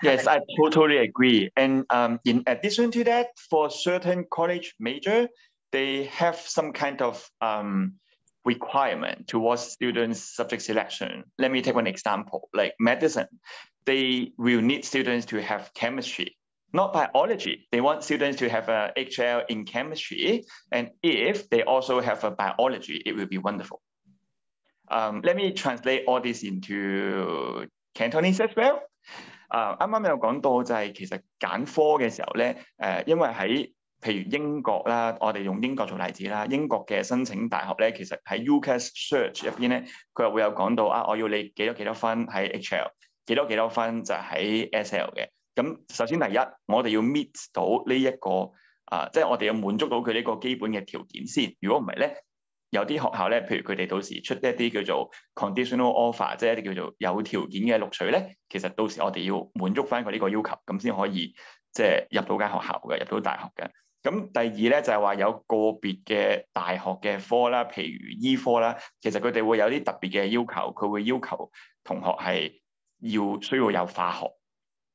Yes, I totally agree. And in addition to that, for certain college major, they have some kind of requirement towards students' subject selection. Let me take one example, like medicine. They will need students to have chemistry, not biology. They want students to have a HL in chemistry. And if they also have a biology, it will be wonderful. Let me translate all this into Cantonese as well. 啱啱有講到就係其實揀科嘅時候咧，因為喺譬如英國啦，我哋用英國做例子啦，英國嘅申請大學咧，其實喺 UCAS Search 入邊咧，佢又會有講到啊，我要你幾多分喺 HL， 幾多分就喺 SL 嘅。咁首先第一，我哋要 meet 到呢一個即係我哋要滿足到佢呢個基本嘅條件先。如果唔係咧，有啲學校咧，譬如佢哋到時出一啲叫做 conditional offer， 即係一啲叫做有條件嘅錄取咧，其實到時我哋要滿足翻佢呢個要求，咁先可以即係入到間學校嘅，入到大學嘅。咁第二咧就係話有個別嘅大學嘅科啦，譬如醫科啦，其實佢哋會有啲特別嘅要求，佢會要求同學係需要有化學，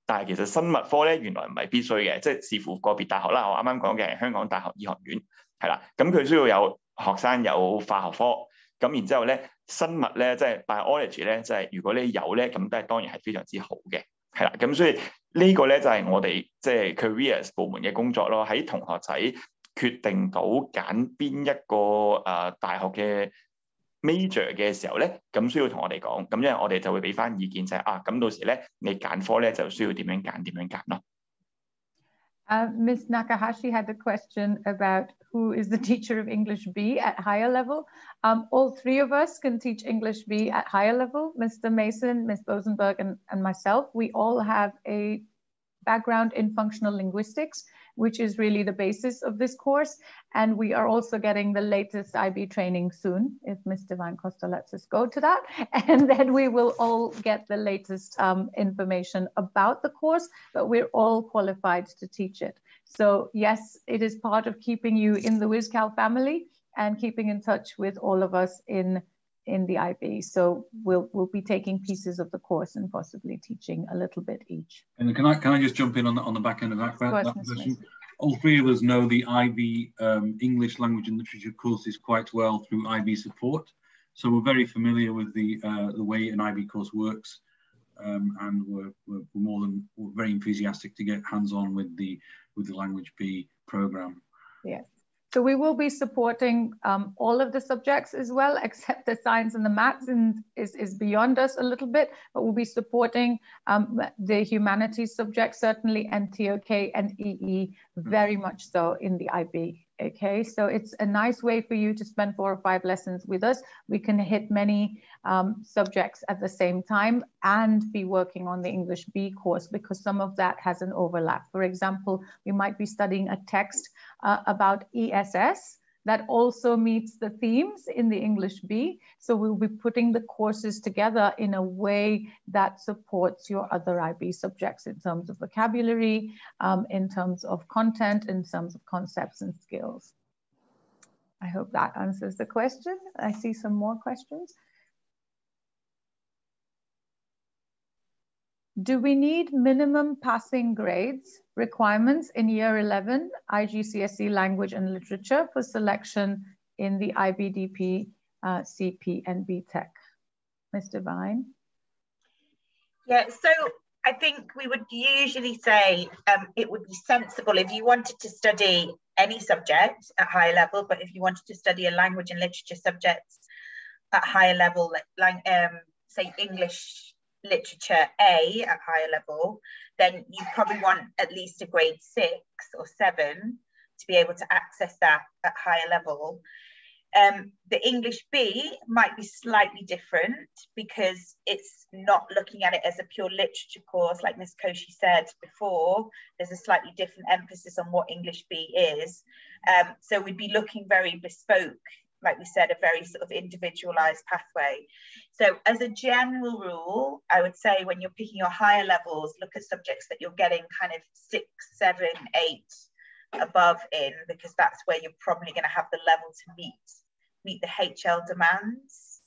但係其實生物科咧原來唔係必須嘅，即係視乎個別大學啦。我啱啱講嘅係香港大學醫學院，係啦，咁佢需要有學生有化學科，咁然之後咧生物咧即係 biology 咧，即係如果你有咧，咁都係當然係非常之好嘅，係啦。咁所以呢個咧就係我哋即係 careers 部門嘅工作咯，喺同學仔決定到揀邊一個大學嘅 major 嘅時候咧，咁需要同我哋講，咁因為我哋就會俾翻意見就係咁到時咧你揀科咧就需要點樣揀咯。Ms. Nakahashi had a question about who is the teacher of English B at higher level. All three of us can teach English B at higher level. Mr. Mason, Ms. Bosenberg, and myself, we all have a background in functional linguistics, which is really the basis of this course. And we are also getting the latest IB training soon, if Mr. Van Costa lets us go to that. And then we will all get the latest information about the course, but we're all qualified to teach it. So yes, it is part of keeping you in the WISCAL family and keeping in touch with all of us in the IB. So we'll be taking pieces of the course and possibly teaching a little bit each. And can I just jump in on the back end of that question? All three of us know the IB English language and literature courses quite well through IB support. So we're very familiar with the way an IB course works, and we're very enthusiastic to get hands-on with the Language B program. Yes. So we will be supporting all of the subjects as well, except the science and the maths is beyond us a little bit, but we'll be supporting the humanities subjects, certainly, and TOK and EE very much so in the IB. Okay, so it's a nice way for you to spend 4 or 5 lessons with us. We can hit many subjects at the same time and be working on the English B course because some of that has an overlap. For example, we might be studying a text about ESS that also meets the themes in the English B. So we'll be putting the courses together in a way that supports your other IB subjects in terms of vocabulary, in terms of content, in terms of concepts and skills. I hope that answers the question. I see some more questions. Do we need minimum passing grades requirements in year 11 IGCSE language and literature for selection in the IBDP, CP and BTEC? Mr. Vine? Yeah, so I think we would usually say it would be sensible if you wanted to study any subject at higher level, but if you wanted to study a language and literature subjects at higher level, like say English literature A at higher level, then you probably want at least a grade 6 or 7 to be able to access that at higher level. The English B might be slightly different because it's not looking at it as a pure literature course, like Miss Koshi said before. There's a slightly different emphasis on what English B is. So we'd be looking very bespoke, like we said, a very sort of individualized pathway. So as a general rule, I would say when you're picking your higher levels, look at subjects that you're getting kind of 6, 7, 8 above in, because that's where you're probably going to have the level to meet the HL demands.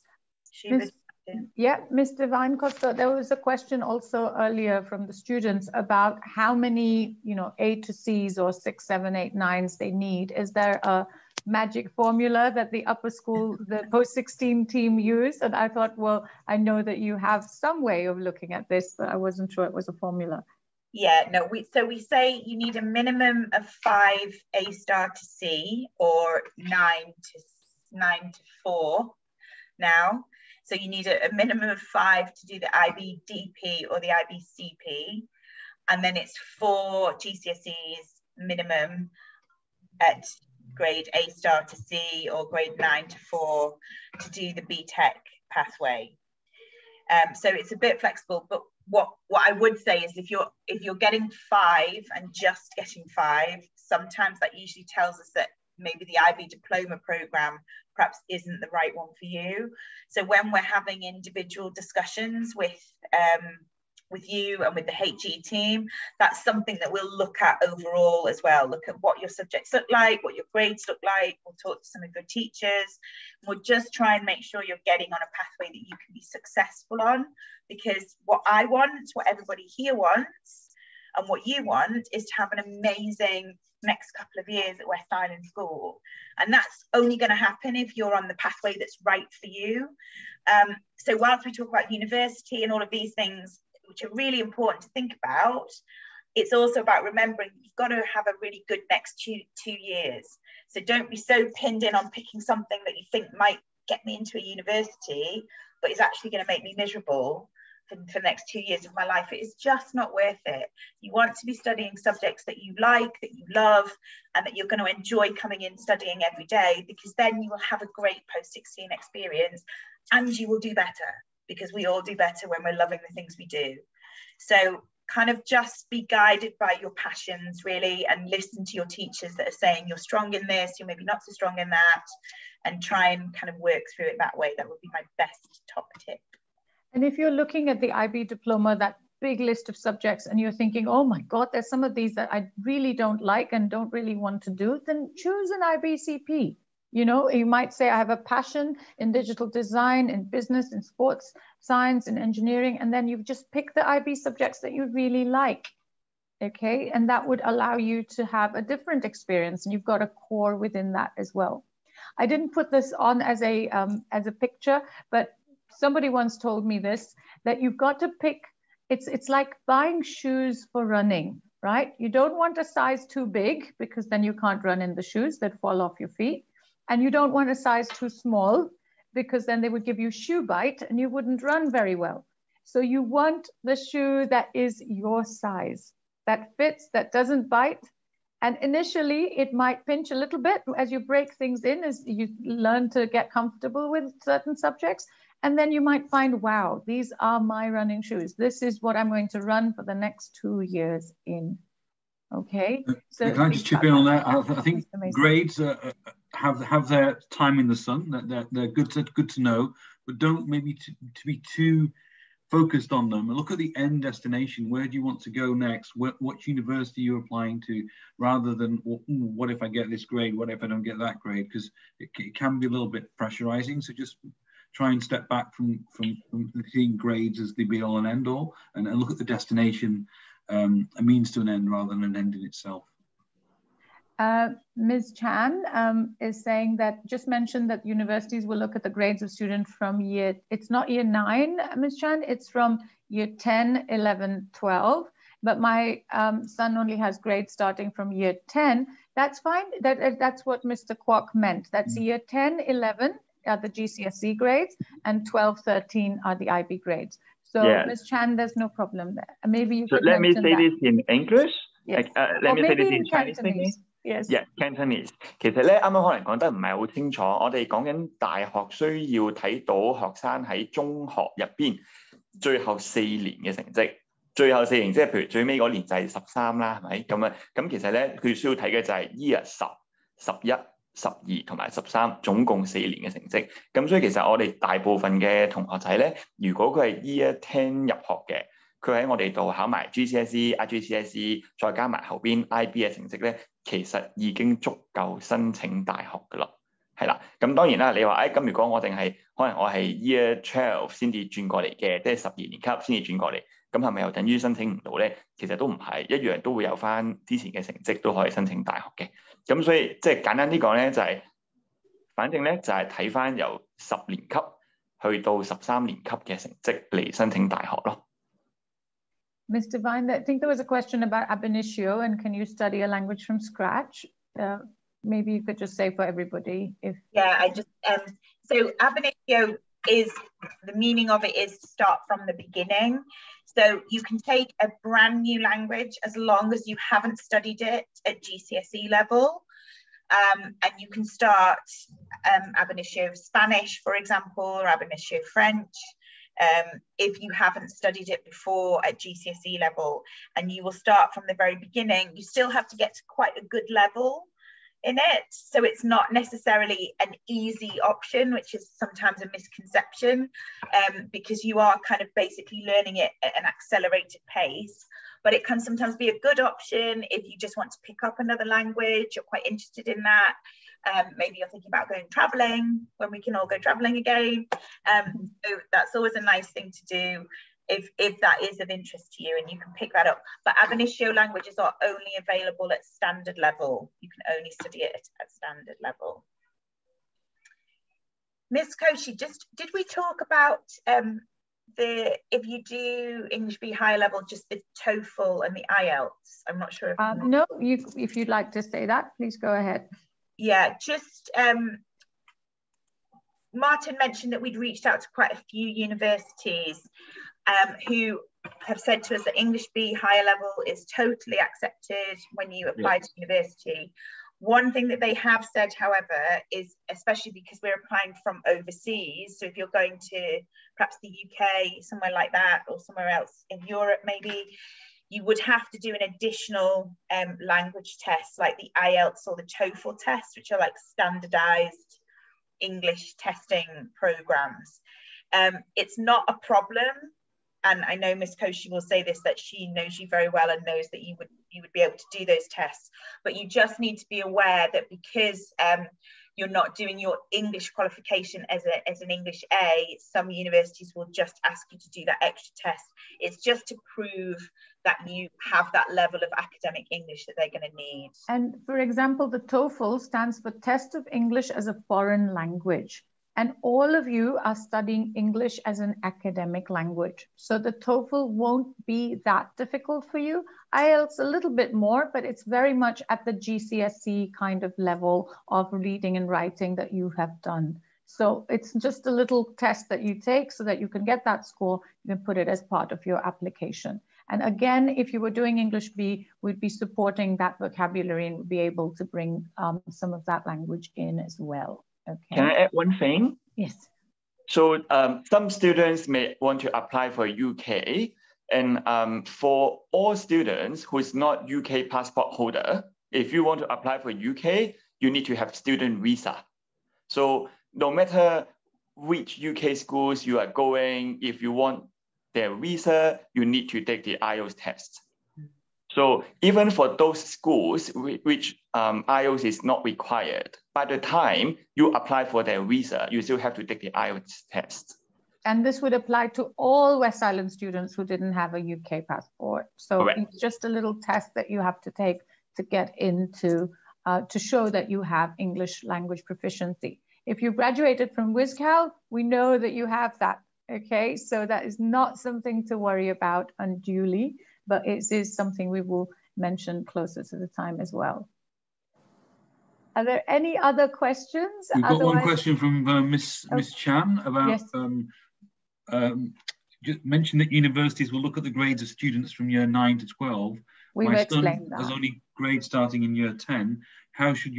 Yeah, Ms. Divine Costa, there was a question also earlier from the students about how many, A to C's or 6, 7, 8, 9s they need. Is there a magic formula that the upper school, the Post16 team use? And I thought, well, I know that you have some way of looking at this, but I wasn't sure it was a formula. Yeah, no, we say you need a minimum of 5 A star to C or 9 to 4 now. So you need a minimum of 5 to do the IB DP or the IB CP. And then it's 4 GCSEs minimum at grade A star to C or grade 9 to 4 to do the BTEC pathway. So it's a bit flexible, but what I would say is if you're getting 5 and just getting 5, sometimes that usually tells us that maybe the IB Diploma program perhaps isn't the right one for you. So when we're having individual discussions with you and with the HE team, that's something that we'll look at overall as well. Look at what your subjects look like, what your grades look like. We'll talk to some of your teachers. We'll just try and make sure you're getting on a pathway that you can be successful on, because what I want, what everybody here wants, and what you want is to have an amazing next couple of years at West Island School. And that's only going to happen if you're on the pathway that's right for you. So whilst we talk about university and all of these things, which are really important to think about, it's also about remembering you've got to have a really good next two years. So don't be so pinned in on picking something that you think might get me into a university, but is actually going to make me miserable for the next 2 years of my life. It is just not worth it. You want to be studying subjects that you like, that you love, and that you're going to enjoy coming in studying every day, because then you will have a great post-16 experience and you will do better, because we all do better when we're loving the things we do. So kind of just be guided by your passions, really, and listen to your teachers that are saying you're strong in this, you're maybe not so strong in that, and try and kind of work through it that way. That would be my best top tip. And if you're looking at the IB Diploma, that big list of subjects, and you're thinking, oh my God, there's some of these that I really don't like and don't really want to do, then choose an IBCP. You might say, I have a passion in digital design, in business, in sports science, in engineering, and then you've just picked the IB subjects that you really like, okay? And that would allow you to have a different experience, and you've got a core within that as well. I didn't put this on as a picture, but somebody once told me this, that you've got to pick, it's like buying shoes for running, right? You don't want a size too big, because then you can't run in the shoes that fall off your feet. And you don't want a size too small, because then they would give you shoe bite and you wouldn't run very well. So you want the shoe that is your size, that fits, that doesn't bite. And initially it might pinch a little bit as you break things in, as you learn to get comfortable with certain subjects. And then you might find, wow, these are my running shoes. This is what I'm going to run for the next 2 years in. Okay. So can I just chip in on that? I think grades have their time in the sun. They're good to know, but don't maybe to be too focused on them. Look at the end destination. Where do you want to go next? What university you're applying to, rather than what if I get this grade? What if I don't get that grade? Because it can be a little bit pressurizing. So just try and step back from seeing grades as the be all and end all, and look at the destination, a means to an end rather than an end in itself. Ms. Chan is saying that, just mentioned that universities will look at the grades of students from it's not year 9, Ms. Chan, it's from year 10, 11, 12. But my son only has grades starting from year 10. That's fine. That's what Mr. Kwok meant. That's year 10, 11 are the GCSE grades, and 12, 13 are the IB grades. So yeah. Ms. Chan, there's no problem there. Maybe you could let me say that. This in English. Yes. Let me say this in Chinese. Yes. Yeah, Cantonese。其實咧，啱啱可能講得唔係好清楚。我哋講緊大學需要睇到學生喺中學入邊最後4年嘅成績。最後4年即係譬如最尾嗰年就係13啦，係咪？咁啊，咁其實咧佢需要睇嘅就係 Year 10、11、12同埋13，總共4年嘅成績。咁所以其實我哋大部分嘅同學仔咧，如果佢係 Year 10入學嘅，佢喺我哋度考埋 GCSE、IGCSE， 再加埋後邊 IB 嘅成績咧，其實已經足夠申請大學噶啦。係啦，咁當然啦，你話咁如果我淨係可能我係 Year 12先至轉過嚟嘅，即係12年級先至轉過嚟，咁係咪又等於申請唔到咧？其實都唔係，一樣都會有翻之前嘅成績都可以申請大學嘅。咁所以即係簡單啲講咧，就係反正咧就係睇翻由10年級去到13年級嘅成績嚟申請大學咯。Ms. Divine, I think there was a question about ab initio and can you study a language from scratch? Maybe you could just say for everybody if... Yeah, I just, so ab initio is, the meaning of it is to start from the beginning. So you can take a brand new language as long as you haven't studied it at GCSE level. And you can start ab initio Spanish, for example, or ab initio French. If you haven't studied it before at GCSE level, and you will start from the very beginning. You still have to get to quite a good level in it, so it's not necessarily an easy option, which is sometimes a misconception, because you are kind of basically learning it at an accelerated pace. But it can sometimes be a good option if you just want to pick up another language, you're quite interested in that. Maybe you're thinking about going traveling when we can all go traveling again. So that's always a nice thing to do if that is of interest to you and you can pick that up. But ab initio languages are only available at standard level. You can only study it at standard level. Ms. Koshi, did we talk about if you do English B higher level, just the TOEFL and the IELTS? I'm not sure. No, if you'd like to say that, please go ahead. Yeah, just Martin mentioned that we'd reached out to quite a few universities who have said to us that English B higher level is totally accepted when you apply to university. One thing that they have said, however, is especially because we're applying from overseas, so if you're going to perhaps the UK, somewhere like that, or somewhere else in Europe maybe, you would have to do an additional language test like the IELTS or the TOEFL test, which are like standardized English testing programs. It's not a problem, and I know Ms. Koshi will say this, that she knows you very well and knows that you would be able to do those tests, but you just need to be aware that because you're not doing your English qualification as an English A, some universities will just ask you to do that extra test. It's just to prove that you have that level of academic English that they're going to need. And for example, the TOEFL stands for Test of English as a Foreign Language. And all of you are studying English as an academic language. So the TOEFL won't be that difficult for you. IELTS a little bit more, but it's very much at the GCSE kind of level of reading and writing that you have done. So it's just a little test that you take so that you can get that score, you can put it as part of your application. And again, if you were doing English B, we'd be supporting that vocabulary and be able to bring some of that language in as well. Okay. Can I add one thing? Yes. So some students may want to apply for UK, and for all students who is not UK passport holder, if you want to apply for UK, you need to have student visa. So no matter which UK schools you are going, if you want their visa, you need to take the IELTS test. So even for those schools which IELTS is not required, by the time you apply for their visa, you still have to take the IELTS test. And this would apply to all West Island students who didn't have a UK passport. So Correct. It's just a little test that you have to take to get into, to show that you have English language proficiency. If you graduated from WISCAL, we know that you have that, okay? So that is not something to worry about unduly, but it is something we will mention closer to the time as well. Are there any other questions? We've got one question from Miss Chan about, yes. just mentioned that universities will look at the grades of students from year 9 to 12. My son has only grades starting in year 10. How should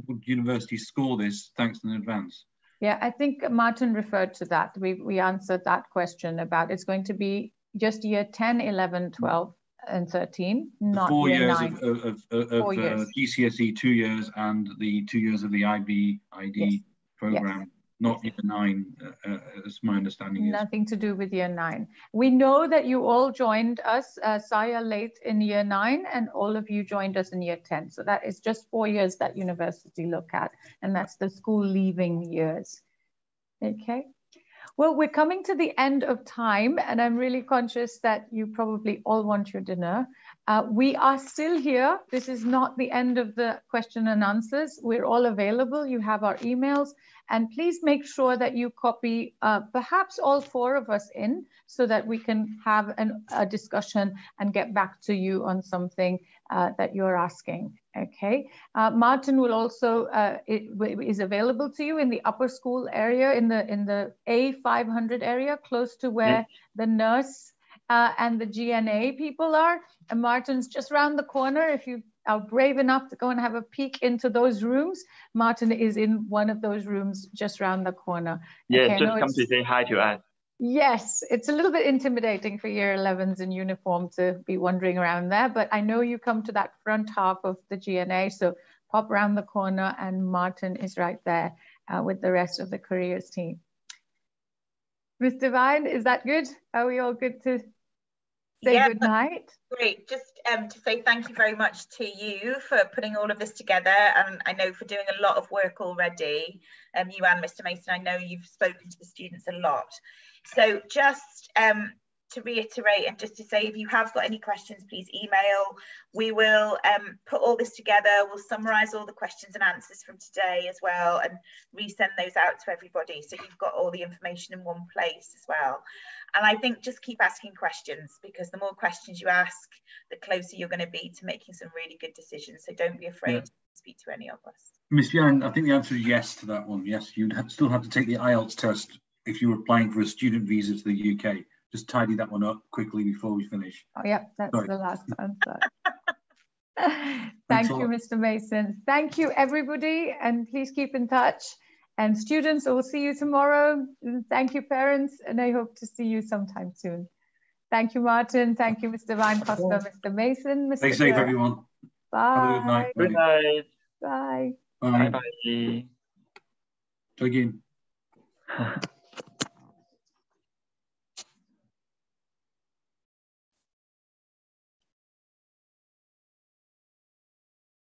would universities score this? Thanks in advance. Yeah, I think Martin referred to that. We answered that question about it's going to be just year 10, 11, 12, and 13, not 4 year years 9. of GCSE, 2 years, and the 2 years of the IB ID program. Yes. Not year 9, as my understanding is. Nothing to do with year 9. We know that you all joined us, Saya, late in year 9, and all of you joined us in year 10. So that is just 4 years that university look at, and that's the school leaving years. Okay. Well, we're coming to the end of time, and I'm really conscious that you probably all want your dinner. We are still here. This is not the end of the question and answers. We're all available. You have our emails, and please make sure that you copy perhaps all 4 of us in so that we can have a discussion and get back to you on something that you're asking. Okay, Martin will also is available to you in the upper school area, in the A500 area, close to where the nurse and the GNA people are. And Martin's just around the corner. If you are brave enough to go and have a peek into those rooms, Martin is in one of those rooms just around the corner. Yeah, okay, just come to say hi to us. Yes, it's a little bit intimidating for year 11s in uniform to be wandering around there, but I know you come to that front half of the GNA, so pop around the corner and Martin is right there with the rest of the careers team. Ms. Divine, is that good? Are we all good to say good night? Great. Just to say thank you very much to you for putting all of this together, and I know for doing a lot of work already. You and Mr. Mason, I know you've spoken to the students a lot. So just to reiterate and just to say, if you have got any questions, please email. We will put all this together. We'll summarize all the questions and answers from today as well and resend those out to everybody, so you've got all the information in one place as well. And I think just keep asking questions, because the more questions you ask, the closer you're going to be to making some really good decisions. So don't be afraid to speak to any of us. Ms. Yang, I think the answer is yes to that one. Yes, you'd still have to take the IELTS test if you were applying for a student visa to the UK. Just tidy that one up quickly before we finish. Oh, yeah, that's the last answer. Thank you, Mr. Mason. Thank you, everybody, and please keep in touch. And students, I will see you tomorrow. Thank you, parents, and I hope to see you sometime soon. Thank you, Martin. Thank you, Mr. Van Costa, Mr. Mason. Mr. Stay safe, everyone. Bye. Have a good night. Good night. Bye. Bye. Bye. Again.